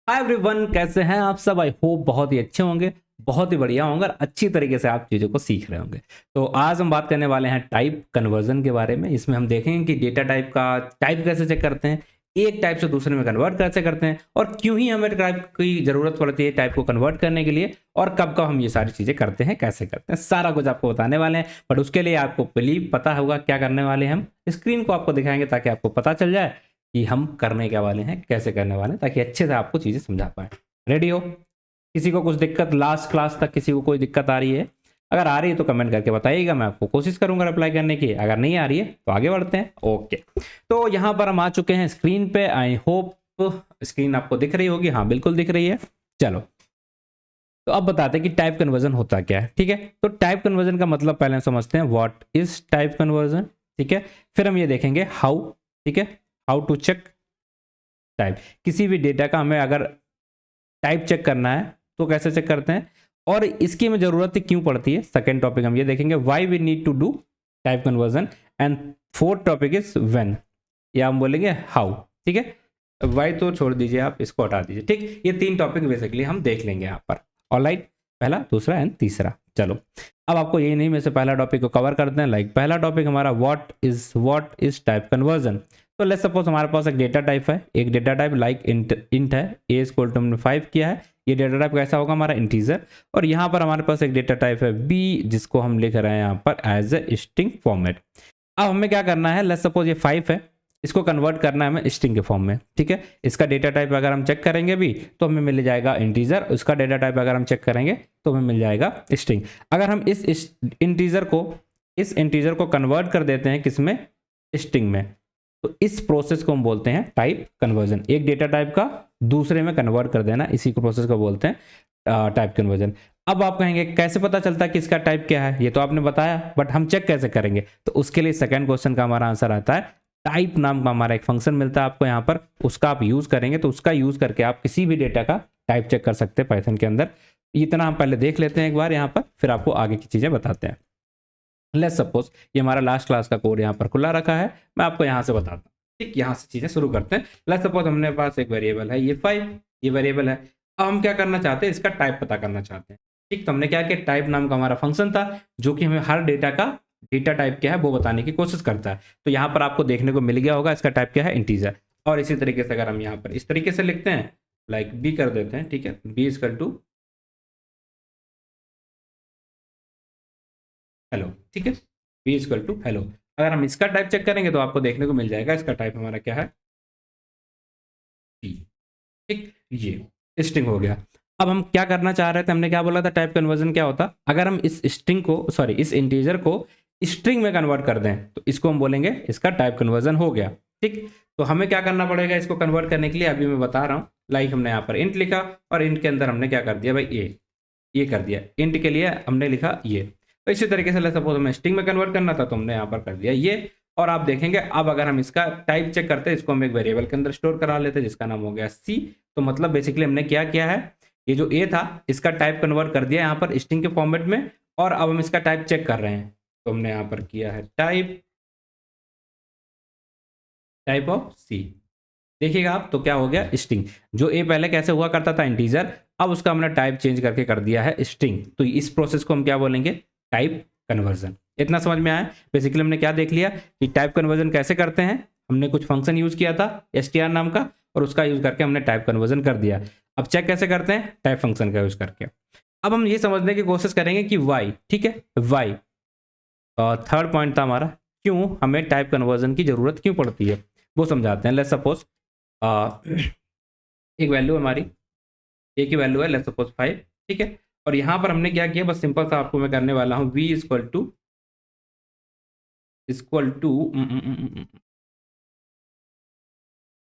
Hi everyone, कैसे हैं आप सब। आई होप बहुत ही अच्छे होंगे, बहुत ही बढ़िया होंगे और अच्छी तरीके से आप चीज़ों को सीख रहे होंगे। तो आज हम बात करने वाले हैं टाइप कन्वर्जन के बारे में। इसमें हम देखेंगे कि डेटा टाइप का टाइप कैसे चेक करते हैं, एक टाइप से दूसरे में कन्वर्ट कैसे करते हैं और क्यों ही हमें टाइप की ज़रूरत पड़ती है टाइप को कन्वर्ट करने के लिए, और कब कब हम ये सारी चीज़ें करते हैं, कैसे करते हैं, सारा कुछ आपको बताने वाले हैं। बट उसके लिए आपको बिलीव पता होगा क्या करने वाले हैं। हम स्क्रीन को आपको दिखाएंगे ताकि आपको पता चल जाए कि हम करने क्या वाले हैं, कैसे करने वाले हैं, ताकि अच्छे से आपको चीज़ें समझा पाएँ। रेडी हो? किसी को कुछ दिक्कत, लास्ट क्लास तक किसी को कोई दिक्कत आ रही है? अगर आ रही है तो कमेंट करके बताइएगा, मैं आपको कोशिश करूंगा रिप्लाई करने की। अगर नहीं आ रही है तो आगे बढ़ते हैं। ओके, तो यहाँ पर हम आ चुके हैं स्क्रीन पे। आई होप स्क्रीन आपको दिख रही होगी। हाँ, बिल्कुल दिख रही है। चलो, तो अब बताते हैं कि टाइप कन्वर्जन होता क्या है। ठीक है, तो टाइप कन्वर्जन का मतलब पहले समझते हैं, व्हाट इज टाइप कन्वर्जन। ठीक है, फिर हम ये देखेंगे हाउ। ठीक है, हाउ टू चेक टाइप। किसी भी डेटा का हमें अगर टाइप चेक करना है तो कैसे चेक करते हैं और इसकी हमें जरूरत क्यों पड़ती है। सेकेंड टॉपिक हम ये देखेंगे, why we need to do type conversion. And fourth topic is when, या हम बोलेंगे हाउ। ठीक है, वाई तो छोड़ दीजिए, आप इसको हटा दीजिए। ठीक, ये तीन टॉपिक बेसिकली हम देख लेंगे यहाँ पर। ऑलराइट, पहला, दूसरा एंड तीसरा। चलो, अब आपको यही नहीं, में से पहला टॉपिक को कवर करते हैं। लाइक पहला टॉपिक हमारा व्हाट इज टाइप कन्वर्जन। तो लेट्स सपोज हमारे पास एक डेटा टाइप है, एक डेटा टाइप लाइक इंट है, ए इक्वल टू हमने 5 किया है। ये डेटा टाइप कैसा होगा, हमारा इंटीजर। और यहाँ पर हमारे पास एक डेटा टाइप है बी, जिसको हम लिख रहे हैं यहाँ पर एज ए स्ट्रिंग फॉर्मेट। अब हमें क्या करना है, लेट्स सपोज ये 5 है, इसको कन्वर्ट करना है हमें स्ट्रिंग के फॉर्म में। ठीक है, इसका डेटा टाइप अगर हम चेक करेंगे भी तो हमें मिल जाएगा इंटीजर, उसका डेटा टाइप अगर हम चेक करेंगे तो हमें मिल जाएगा स्ट्रिंग। अगर हम इस इंटीजर को कन्वर्ट कर देते हैं किसमें, स्ट्रिंग में, तो इस प्रोसेस को हम बोलते हैं टाइप कन्वर्जन। एक डेटा टाइप का दूसरे में कन्वर्ट कर देना, इसी को प्रोसेस को बोलते हैं टाइप कन्वर्जन। अब आप कहेंगे कैसे पता चलता है कि इसका टाइप क्या है, ये तो आपने बताया, बट हम चेक कैसे करेंगे। तो उसके लिए सेकंड क्वेश्चन का हमारा आंसर आता है, टाइप नाम का हमारा एक फंक्शन मिलता है आपको यहाँ पर, उसका आप यूज करेंगे। तो उसका यूज करके आप किसी भी डेटा का टाइप चेक कर सकते हैं पाइथन के अंदर। इतना हम पहले देख लेते हैं एक बार यहाँ पर, फिर आपको आगे की चीजें बताते हैं। लेट्स सपोज ये हमारा लास्ट क्लास का कोड यहाँ पर खुला रखा है, मैं आपको यहाँ से बताता हूँ। ठीक, यहाँ से चीजें शुरू करते हैं। लेट्स सपोज हमने पास एक वेरिएबल है, ये 5, ये वेरिएबल है। अब हम क्या करना चाहते हैं, इसका टाइप पता करना चाहते हैं। ठीक, तो हमने क्या किया, टाइप नाम का हमारा फंक्शन था जो कि हमें हर डेटा का डेटा टाइप क्या है वो बताने की कोशिश करता है। तो यहाँ पर आपको देखने को मिल गया होगा इसका टाइप क्या है, इंटीजर। और इसी तरीके से अगर हम यहाँ पर इस तरीके से लिखते हैं, लाइक बी कर देते हैं। ठीक है, बी इजकल टू हेलो। ठीक है, बी इजकल टू हेलो। अगर हम इसका टाइप चेक करेंगे तो आपको देखने को मिल जाएगा इसका टाइप हमारा क्या है, बी। ठीक, ये स्ट्रिंग हो गया। अब हम क्या करना चाह रहे थे, हमने क्या बोला था टाइप कन्वर्जन क्या होता, अगर हम इस स्ट्रिंग को, सॉरी इस इंटीजर को स्ट्रिंग में कन्वर्ट कर दें तो इसको हम बोलेंगे इसका टाइप कन्वर्जन हो गया। ठीक, तो हमें क्या करना पड़ेगा इसको कन्वर्ट करने के लिए, अभी मैं बता रहा हूँ। लाइक हमने यहाँ पर इंट लिखा और इंट के अंदर हमने क्या कर दिया भाई, ये कर दिया। इंट के लिए हमने लिखा ये। तो इसी तरीके से सपोज हमें स्ट्रिंग में कन्वर्ट करना था तो हमने यहाँ पर कर दिया ये। और आप देखेंगे अब अगर हम इसका टाइप चेक करते हैं, इसको हम एक वेरिएबल के अंदर स्टोर करा लेते हैं जिसका नाम हो गया सी। तो मतलब बेसिकली हमने क्या किया है, ये जो ए था इसका टाइप कन्वर्ट कर दिया यहाँ पर स्ट्रिंग के फॉर्मेट में, और अब हम इसका टाइप चेक कर रहे हैं। तो हमने यहाँ पर किया है टाइप ऑफ सी। देखिएगा आप, तो क्या हो गया, स्ट्रिंग। जो ए पहले कैसे हुआ करता था, इंटीजर, अब उसका हमने टाइप चेंज करके कर दिया है स्ट्रिंग। तो इस प्रोसेस को हम क्या बोलेंगे, टाइप कन्वर्जन। इतना समझ में आया। बेसिकली हमने क्या देख लिया कि टाइप कन्वर्जन कैसे करते हैं। हमने कुछ फंक्शन यूज किया था str नाम का, और उसका यूज करके हमने टाइप कन्वर्जन कर दिया। अब चेक कैसे करते हैं, टाइप फंक्शन का यूज करके। अब हम ये समझने की कोशिश करेंगे कि वाई, ठीक है, वाई थर्ड पॉइंट था हमारा, क्यों हमें टाइप कन्वर्जन की जरूरत क्यों पड़ती है वो समझाते हैं। लेट्स सपोज एक वैल्यू हमारी ए की वैल्यू है, लेट्स सपोज 5। ठीक है, और यहाँ पर हमने क्या किया, बस सिंपल सा आपको मैं करने वाला हूँ, v इक्वल टू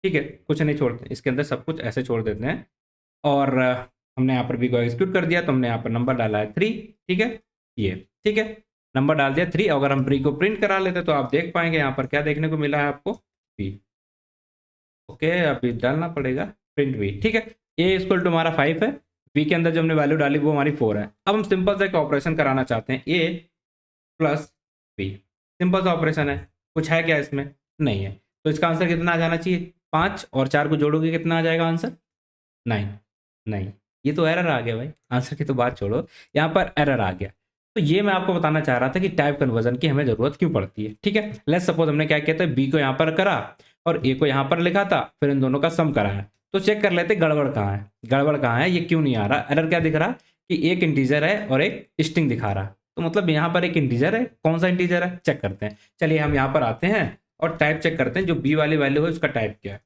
ठीक है, कुछ नहीं छोड़ते इसके अंदर, सब कुछ ऐसे छोड़ देते हैं। और हमने यहाँ पर v को एग्जीक्यूट कर दिया, तो हमने यहाँ पर नंबर डाला है 3। ठीक है, ये ठीक है, नंबर डाल दिया 3। अगर हम v को प्रिंट करा लेते तो आप देख पाएंगे यहाँ पर क्या देखने को मिला है आपको, v। ओके, अभी डालना पड़ेगा प्रिंट v। ठीक है, a इक्वल टू हमारा 5 है, v के अंदर जो हमने वैल्यू डाली वो हमारी 4 है। अब हम सिंपल सा एक ऑपरेशन कराना चाहते हैं, a प्लस v। सिंपल सा ऑपरेशन है, कुछ है क्या इसमें, नहीं है। तो इसका आंसर कितना आ जाना चाहिए, 5, और 4 को जोड़ोगे कितना आ जाएगा आंसर, 9 नहीं, ये तो एरर आ गया भाई, आंसर की तो बात छोड़ो, यहाँ पर एरर आ गया। तो ये मैं आपको बताना चाह रहा था कि टाइप कन्वर्जन की हमें ज़रूरत क्यों पड़ती है, ठीक है। लेट्स सपोज हमने क्या किया था, बी को यहाँ पर करा और ए को यहाँ पर लिखा था, फिर इन दोनों का सम कराया। तो चेक कर लेते गड़बड़ कहाँ है, गड़बड़ कहाँ है, ये क्यों नहीं आ रहा, एरर क्या दिख रहा कि एक इंटीजर है और एक स्ट्रिंग दिखा रहा। तो मतलब यहाँ पर एक इंटीजर है, कौन सा इंटीजर है चेक करते हैं। चलिए हम यहाँ पर आते हैं और टाइप चेक करते हैं, जो बी वाली वैल्यू है उसका टाइप क्या है।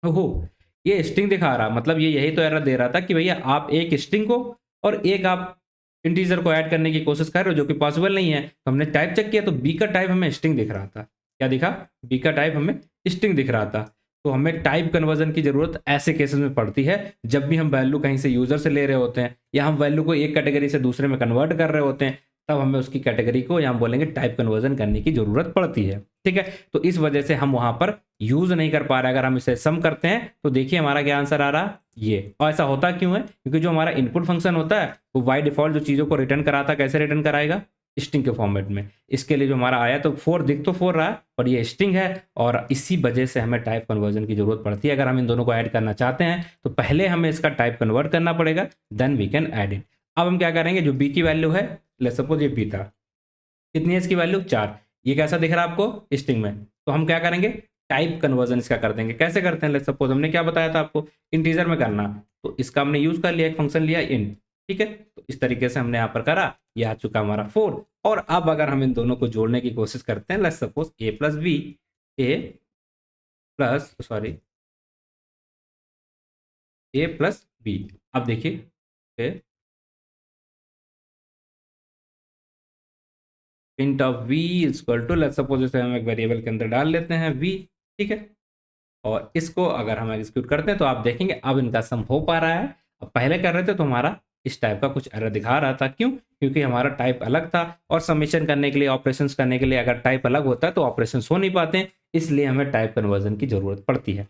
ओहो, ये स्ट्रिंग दिखा रहा, मतलब ये यही तो एरर दे रहा था कि भैया आप एक स्ट्रिंग को और एक आप इंटीजर को ऐड करने की कोशिश कर रहे हो, जो कि पॉसिबल नहीं है। तो हमने टाइप चेक किया तो बी का टाइप हमें स्ट्रिंग दिख रहा था। क्या दिखा, बी का टाइप हमें स्ट्रिंग दिख रहा था। तो हमें टाइप कन्वर्जन की जरूरत ऐसे केसेस में पड़ती है जब भी हम वैल्यू कहीं से यूजर से ले रहे होते हैं या हम वैल्यू को एक कैटेगरी से दूसरे में कन्वर्ट कर रहे होते हैं, तब हमें उसकी कैटेगरी को या हम बोलेंगे टाइप कन्वर्जन करने की जरूरत पड़ती है, ठीक है। तो इस वजह से हम वहां पर यूज नहीं कर पा रहे। अगर हम इसे सम करते हैं तो देखिए हमारा क्या आंसर आ रहा, ये। और ऐसा होता क्यों है, क्योंकि जो हमारा इनपुट फंक्शन होता है वो बाय डिफॉल्ट जो चीजों को रिटर्न कराता, कैसे रिटर्न कराएगा, स्ट्रिंग के फॉर्मेट में। इसके लिए जो हमारा आया तो 4 दिख तो 4 रहा और ये स्ट्रिंग है, और इसी वजह से हमें टाइप कन्वर्जन की जरूरत पड़ती है। अगर हम इन दोनों को ऐड करना चाहते हैं तो पहले हमें इसका टाइप कन्वर्ट करना पड़ेगा, then we can add it. अब हम क्या करेंगे, जो बी की वैल्यू है, लेट्स सपोज ये बी था, कितनी है इसकी वैल्यू 4, ये कैसा दिख रहा है आपको स्ट्रिंग में। तो हम क्या करेंगे, टाइप कन्वर्जन इसका कर देंगे। कैसे करते हैं, लेट्स सपोज हमने क्या बताया था आपको, इंटीजर में करना, तो इसका हमने यूज कर लिया, एक फंक्शन लिया इंट, ठीक है। तो इस तरीके से हमने यहाँ पर करा, ये आ चुका हमारा 4। और अब अगर हम इन दोनों को जोड़ने की कोशिश करते हैं, let's suppose a plus b, a plus sorry a plus b. अब देखिए int of v equal to, let's suppose इसे हम एक वेरिएबल के अंदर डाल लेते हैं v, ठीक है। और इसको अगर हम एग्जीक्यूट करते हैं तो आप देखेंगे अब इनका सम हो पा रहा है। अब पहले कर रहे थे तो हमारा इस टाइप का कुछ एरर दिखा रहा था, क्यों, क्योंकि हमारा टाइप अलग था और समेशन करने के लिए, ऑपरेशंस करने के लिए अगर टाइप अलग होता है तो ऑपरेशंस हो नहीं पाते, इसलिए हमें टाइप कन्वर्जन की जरूरत पड़ती है।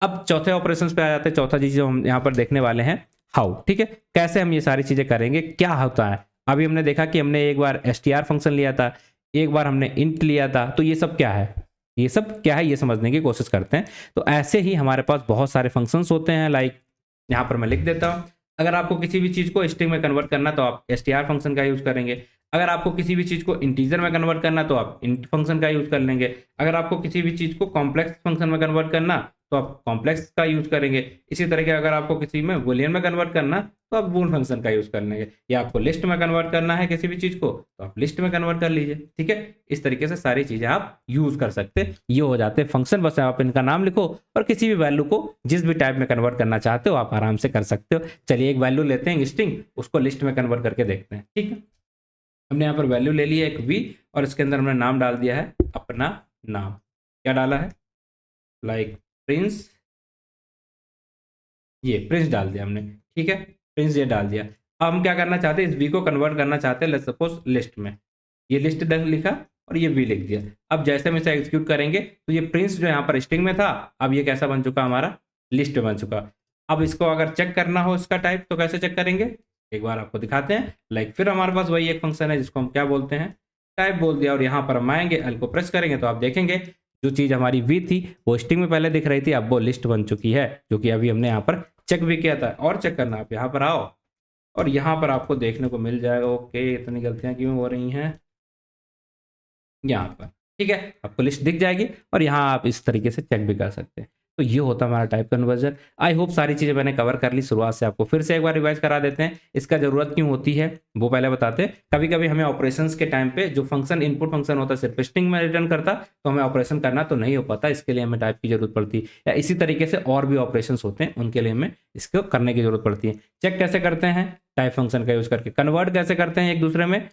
अब चौथे ऑपरेशंस पे आ जाते हैं। चौथा चीज जो हम यहाँ पर देखने वाले हैं, हाउ, ठीक है, कैसे हम ये सारी चीजें करेंगे, क्या होता है। अभी हमने देखा कि हमने एक बार str फंक्शन लिया था, एक बार हमने int लिया था, तो ये सब क्या है, ये सब क्या है, ये समझने की कोशिश करते हैं। तो ऐसे ही हमारे पास बहुत सारे फंक्शंस होते हैं, लाइक यहाँ पर मैं लिख देता हूँ। अगर आपको किसी भी चीज को स्ट्रिंग में कन्वर्ट करना तो आप str फंक्शन का यूज करेंगे। अगर आपको किसी भी चीज को इंटीजर में कन्वर्ट करना तो आप int फंक्शन का यूज कर लेंगे। अगर आपको किसी भी चीज को कॉम्प्लेक्स फंक्शन में कन्वर्ट करना तो आप कॉम्प्लेक्स का यूज करेंगे। इसी तरह के अगर आपको किसी में बूलियन में कन्वर्ट करना तो आप बूल फंक्शन का यूज कर लेंगे, या आपको लिस्ट में कन्वर्ट करना है किसी भी चीज को तो आप लिस्ट में कन्वर्ट कर लीजिए, ठीक है। इस तरीके से सारी चीजें आप यूज कर सकते हैं। ये हो जाते हैं फंक्शन, बस आप इनका नाम लिखो और किसी भी वैल्यू को जिस भी टाइप में कन्वर्ट करना चाहते हो आप आराम से कर सकते हो। चलिए एक वैल्यू लेते हैं स्ट्रिंग, उसको लिस्ट में कन्वर्ट करके देखते हैं, ठीक है। हमने यहाँ पर वैल्यू ले लिया एक वी और इसके अंदर हमने नाम डाल दिया है अपना नाम। क्या डाला है, लाइक प्रिंस, ये प्रिंस डाल दिया हमने, ठीक है, प्रिंस ये डाल दिया। अब हम क्या करना चाहते हैं, इस वी को कन्वर्ट करना चाहते हैं लेट्स सपोज लिस्ट में। ये लिस्ट लिखा और ये वी लिख दिया। अब जैसे हम इसे एग्जीक्यूट करेंगे तो ये प्रिंस जो यहाँ पर स्ट्रिंग में था, अब ये कैसा बन चुका, हमारा लिस्ट बन चुका। अब इसको अगर चेक करना हो इसका टाइप तो कैसे चेक करेंगे, एक बार आपको दिखाते हैं। लाइक फिर हमारे पास वही एक फंक्शन है जिसको हम क्या बोलते हैं, टाइप बोल दिया, और यहाँ पर हम आएंगे, एल को प्रेस करेंगे तो आप देखेंगे जो चीज हमारी वी थी वो स्ट्रिंग में पहले दिख रही थी, अब वो लिस्ट बन चुकी है, जो कि अभी हमने यहाँ पर चेक भी किया था। और चेक करना, आप यहाँ पर आओ और यहाँ पर आपको देखने को मिल जाएगा, ओके इतनी गलतियां क्यों हो रही हैं यहाँ पर, ठीक है, आपको लिस्ट दिख जाएगी और यहाँ आप इस तरीके से चेक भी कर सकते हैं। तो ये होता है हमारा टाइप कन्वर्जन। आई होप सारी चीजें मैंने कवर कर ली शुरुआत से, आपको फिर से एक बार रिवाइज करा देते हैं। इसका जरूरत क्यों होती है वो पहले बताते हैं। कभी कभी हमें ऑपरेशंस के टाइम पे जो फंक्शन इनपुट फंक्शन होता है सिर्फ स्ट्रिंग में रिटर्न करता, तो हमें ऑपरेशन करना तो नहीं हो पाता, इसके लिए हमें टाइप की जरूरत पड़ती है। या इसी तरीके से और भी ऑपरेशन होते हैं, उनके लिए हमें इसको करने की जरूरत पड़ती है। चेक कैसे करते हैं, टाइप फंक्शन का यूज करके। कन्वर्ट कैसे करते हैं एक दूसरे में,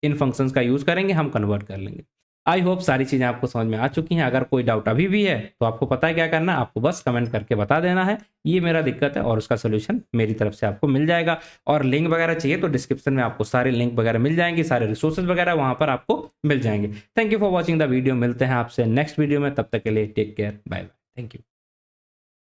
इन फंक्शंस का यूज करेंगे, हम कन्वर्ट कर लेंगे। आई होप सारी चीजें आपको समझ में आ चुकी हैं। अगर कोई डाउट अभी भी है तो आपको पता है क्या करना है, आपको बस कमेंट करके बता देना है ये मेरा दिक्कत है, और उसका सोल्यूशन मेरी तरफ से आपको मिल जाएगा। और लिंक वगैरह चाहिए तो डिस्क्रिप्शन में आपको सारे लिंक वगैरह मिल जाएंगे, सारे रिसोर्सेज वगैरह वहां पर आपको मिल जाएंगे। Thank you for watching the video, मिलते हैं आपसे नेक्स्ट वीडियो में, तब तक के लिए take care, bye bye, thank you.